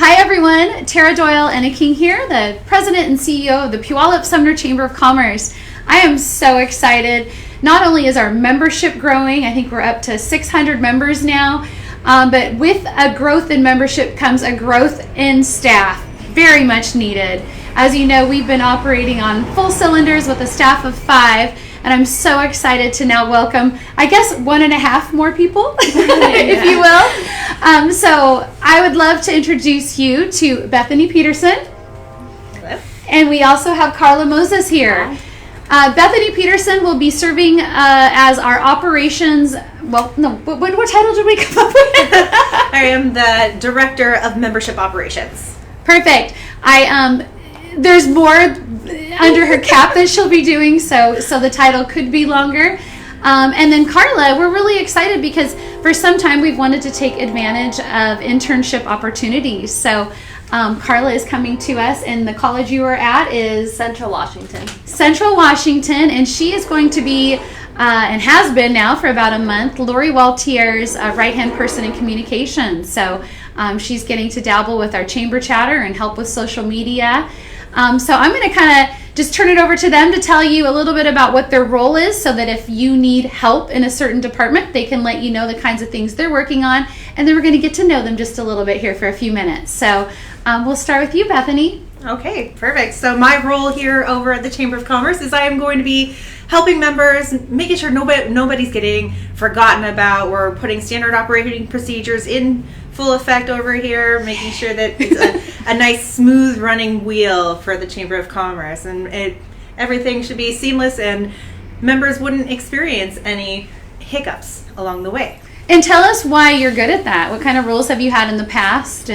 Hi everyone, Tara Doyle and a King here, the President and CEO of the Puyallup-Sumner Chamber of Commerce. I am so excited. Not only is our membership growing, I think we're up to 600 members now, but with a growth in membership comes a growth in staff, very much needed. As you know, we've been operating on full cylinders with a staff of 5, and I'm so excited to now welcome, I guess, 1.5 more people, if you will. So I would love to introduce you to Bethany Peterson. Hello. And we also have Karla Moses here. Bethany Peterson will be serving as our operations, what title did we come up with? I am the Director of Membership Operations. Perfect. There's more under her cap that she'll be doing, so the title could be longer. And then Karla, we're really excited because for some time we've wanted to take advantage of internship opportunities. So Karla is coming to us, and the college you are at is Central Washington. Central Washington, and she is going to be, and has been now for about a month, Lori Waltier's right-hand person in communications. So she's getting to dabble with our chamber chatter and help with social media. So I'm going to kind of just turn it over to them to tell you a little bit about what their role is, so that if you need help in a certain department, they can let you know the kinds of things they're working on. And then we're going to get to know them just a little bit here for a few minutes. So we'll start with you, Bethany. Okay, perfect. So my role here over at the Chamber of Commerce is I am going to be helping members, making sure nobody's getting forgotten about. We're putting standard operating procedures in full effect over here, making sure that it's a nice, smooth running wheel for the Chamber of Commerce, and everything should be seamless, and members wouldn't experience any hiccups along the way. And tell us why you're good at that. What kind of roles have you had in the past?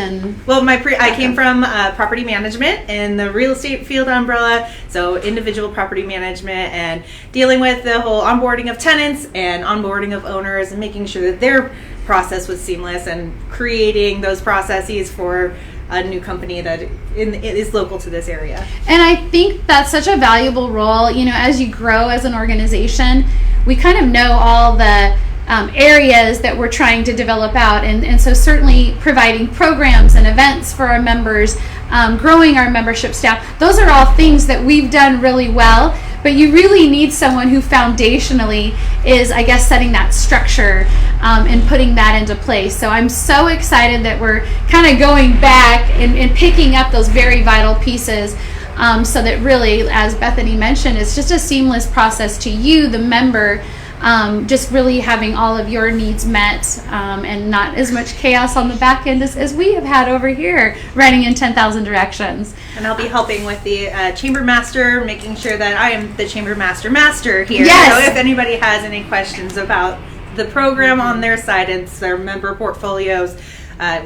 Well, I came from property management in the real estate field umbrella, so individual property management and dealing with the whole onboarding of tenants and onboarding of owners and making sure that their process was seamless and creating those processes for a new company that is local to this area. And I think that's such a valuable role. You know, as you grow as an organization, we kind of know all the areas that we're trying to develop out, and so certainly providing programs and events for our members, growing our membership staff, those are all things that we've done really well. But you really need someone who foundationally is, I guess, setting that structure and putting that into place. So I'm so excited that we're kind of going back and picking up those very vital pieces, so that really, as Bethany mentioned, it's just a seamless process to you, the member, just really having all of your needs met, and not as much chaos on the back end as we have had over here, running in 10,000 directions. And I'll be helping with the chamber master, making sure that I am the chamber master here. Yes. So if anybody has any questions about the program on their side and their member portfolios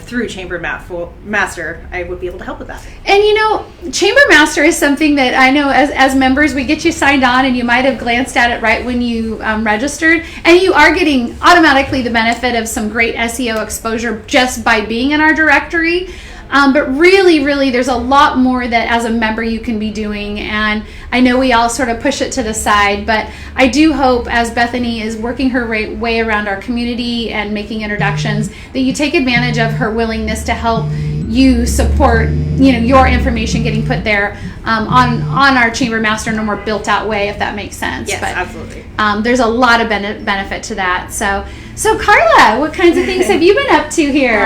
through Chamber Master, I would be able to help with that. And you know, Chamber Master is something that I know as members, we get you signed on, and you might have glanced at it right when you registered, and you are getting automatically the benefit of some great SEO exposure just by being in our directory. But really, there's a lot more that as a member you can be doing, and I know we all sort of push it to the side, but I do hope, as Bethany is working her way around our community and making introductions, that you take advantage of her willingness to help you support, you know, your information getting put there on our Chamber Master in a more built out way, if that makes sense. Yes, but, absolutely. There's a lot of benefit to that. So Karla, what kinds of things have you been up to here?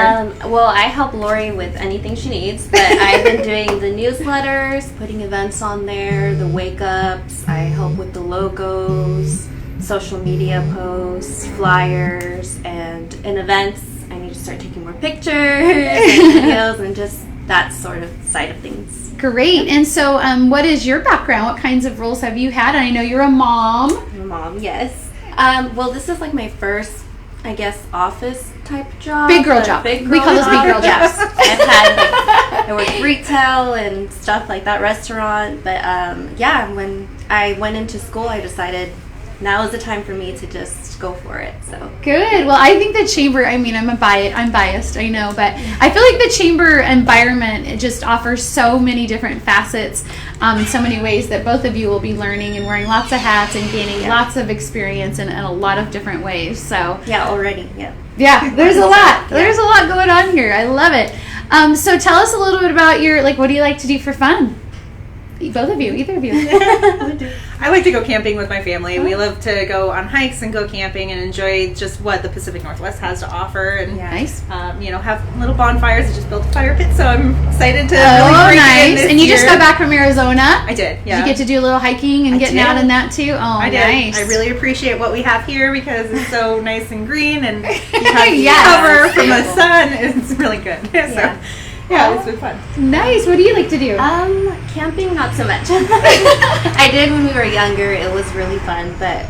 Well, I help Lori with anything she needs, but I've been doing the newsletters, putting events on there, the wake-ups. I help with the logos, social media posts, flyers, and in events, I need to start taking more pictures and videos and just that sort of side of things. Great. And so what is your background? What kinds of roles have you had? And I know you're a mom. I'm a mom, yes. Well, this is like my first, I guess, office type job. Big girl job. We call this big girl jobs. Yes. I've had, I worked retail and stuff like that, restaurant. But when I went into school, I decided now is the time for me to just go for it. So good. Well, I think the chamber, I mean, I'm biased, I know, but I feel like the chamber environment, it just offers so many different facets in so many ways that both of you will be learning and wearing lots of hats and gaining lots of experience in a lot of different ways. So yeah, already, yeah, there's a lot. There's a lot going on here. I love it. So tell us a little bit about what do you like to do for fun? Both of you, either of you. I like to go camping with my family. We love to go on hikes and go camping and enjoy just what the Pacific Northwest has to offer. And Nice. Have little bonfires. I just built a fire pit, so I'm excited to really bring it in nice. this And you just year. got back from Arizona. I did, yeah. Did you get to do a little hiking and getting out in that too? Oh, I did. nice. I really appreciate what we have here because it's so nice and green, and you have the Yes. cover from the sun. It's really good. So, yeah, it's been fun. Nice. What do you like to do? Camping, not so much. I did when we were younger. It was really fun, but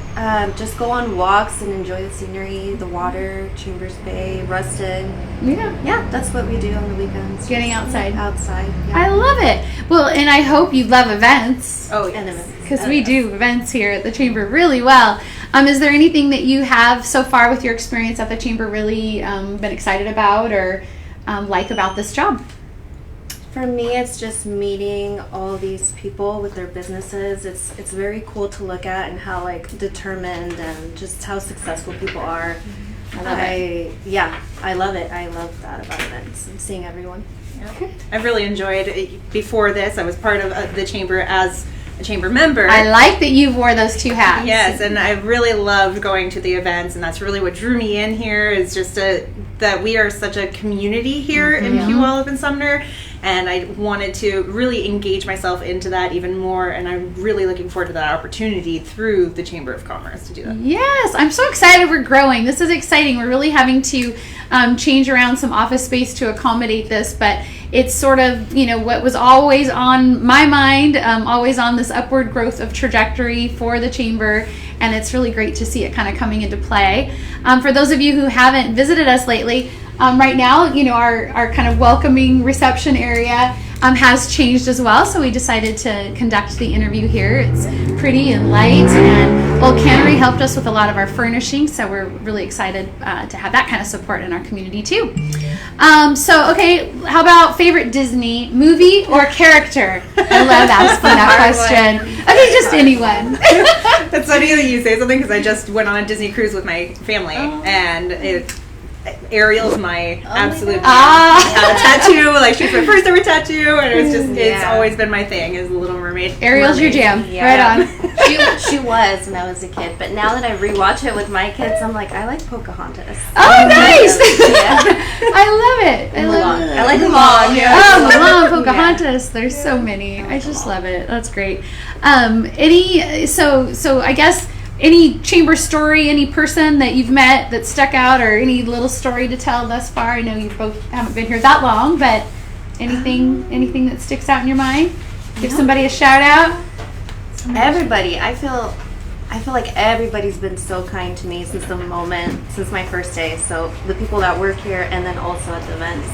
just go on walks and enjoy the scenery, the water, Chambers Bay, Ruston. Yeah, that's what we do on the weekends. Getting Just outside. Outside. I Yeah. love it. Well, and I hope you love events. Oh, And yes. events. Because we do events here at the Chamber really well. Is there anything that you have so far with your experience at the Chamber really been excited about or like about this job? For me, it's just meeting all these people with their businesses. It's very cool to look at and how determined and just how successful people are. I love it. I love it. I love that about events and seeing everyone. I've really enjoyed it. Before this, I was part of the chamber as a chamber member. I like that you wore those two hats. Yes, and I really loved going to the events, and that's really what drew me in here. Is just that we are such a community here in Puyallup and Sumner, and I wanted to really engage myself into that even more, and I'm really looking forward to that opportunity through the Chamber of Commerce to do that. Yes, I'm so excited we're growing. This is exciting. We're really having to change around some office space to accommodate this, but it's sort of, what was always on my mind, always on this upward growth of trajectory for the Chamber, and it's really great to see it kind of coming into play. For those of you who haven't visited us lately, right now, our kind of welcoming reception area has changed as well, so we decided to conduct the interview here. It's pretty and light, and Old Cannery helped us with a lot of our furnishing, so we're really excited to have that kind of support in our community too. Okay, how about favorite Disney movie or character? I love asking that question. Okay, just anyone. It's funny that you say something because I just went on a Disney cruise with my family, and Ariel's my absolute jam. I had a tattoo, she's my first ever tattoo, and it's always been my thing, is the Little Mermaid. Ariel's your jam. Yeah. Right on. She was when I was a kid, but now that I rewatch it with my kids, I'm like, I like Pocahontas. Oh, nice! Yeah. I love it. I like them all. Yeah. Oh, Mulan, Pocahontas. There's so many. I just love it. That's great. So I guess any chamber story, any person that you've met that stuck out, or any little story to tell thus far? I know you both haven't been here that long, but anything that sticks out in your mind? Give somebody a shout out. Everybody. I feel like everybody's been so kind to me since my first day. So the people that work here, and then also at the events.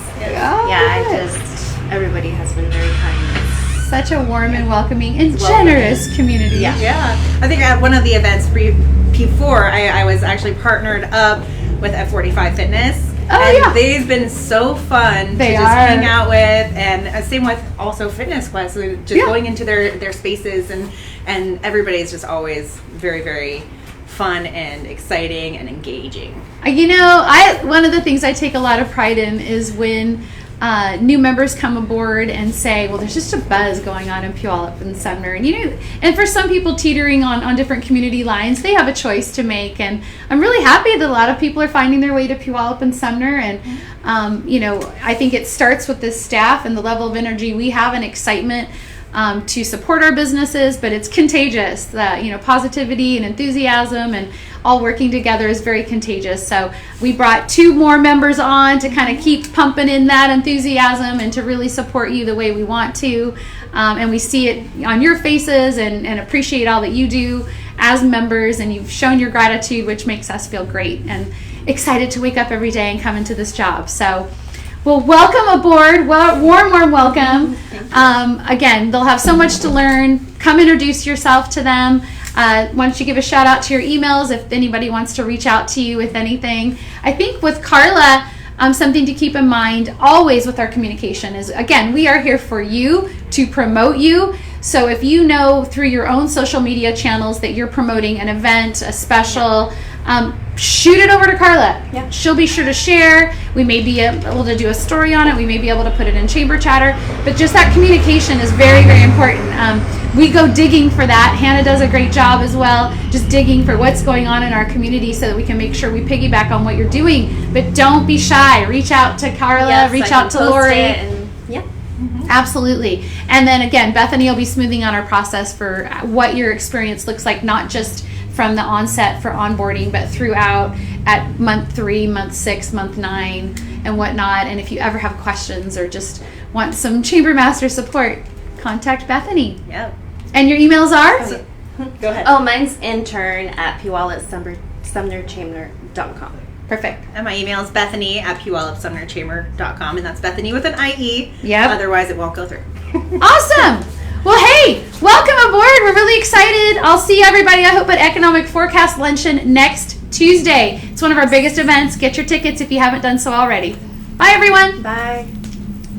Everybody has been very kind. Such a warm and welcoming and generous community. Yeah. I think at one of the events before, I was actually partnered up with F45 Fitness. And they've been so fun to just hang out with, and same with also Fitness Quest, so just going into their spaces, and everybody's just always very, very fun and exciting and engaging. One of the things I take a lot of pride in is when new members come aboard and say, well, there's just a buzz going on in Puyallup and Sumner, and for some people teetering on different community lines, they have a choice to make, and I'm really happy that a lot of people are finding their way to Puyallup and Sumner, and I think it starts with this staff and the level of energy we have and excitement to support our businesses, but it's contagious. Positivity and enthusiasm and all working together is very contagious. So we brought 2 more members on to kind of keep pumping in that enthusiasm and to really support you the way we want to. And we see it on your faces and appreciate all that you do as members, and you've shown your gratitude, which makes us feel great and excited to wake up every day and come into this job. So, well, welcome aboard. Warm welcome. Again, they'll have so much to learn. Come introduce yourself to them. Why don't you give a shout out to your emails if anybody wants to reach out to you with anything. I think with Karla, something to keep in mind always with our communication is, again, we are here for you, to promote you. So if you know through your own social media channels that you're promoting an event, a special, shoot it over to Karla. Yeah. She'll be sure to share. We may be able to do a story on it. We may be able to put it in chamber chatter. But just that communication is very, very important. We go digging for that. Hannah does a great job as well, just digging for what's going on in our community so that we can make sure we piggyback on what you're doing. But don't be shy. Reach out to Karla. Yes, reach I out can to post Lori. it and, yeah. Absolutely. And then again, Bethany will be smoothing out our process for what your experience looks like, not just from the onset for onboarding, but throughout at month 3, month 6, month 9, and whatnot. And if you ever have questions or just want some chamber master support, contact Bethany. Yep. And your emails are? Go ahead. Oh, mine's intern@puyallup.sumnerchamber.com. Perfect. And my email is Bethany@puyallupsumnerchamber.com, and that's Bethany with an IE. Yep. Otherwise, it won't go through. Awesome. Well, hey, welcome aboard. We're really excited. I'll see everybody, I hope, at Economic Forecast Luncheon next Tuesday. It's one of our biggest events. Get your tickets if you haven't done so already. Bye, everyone. Bye.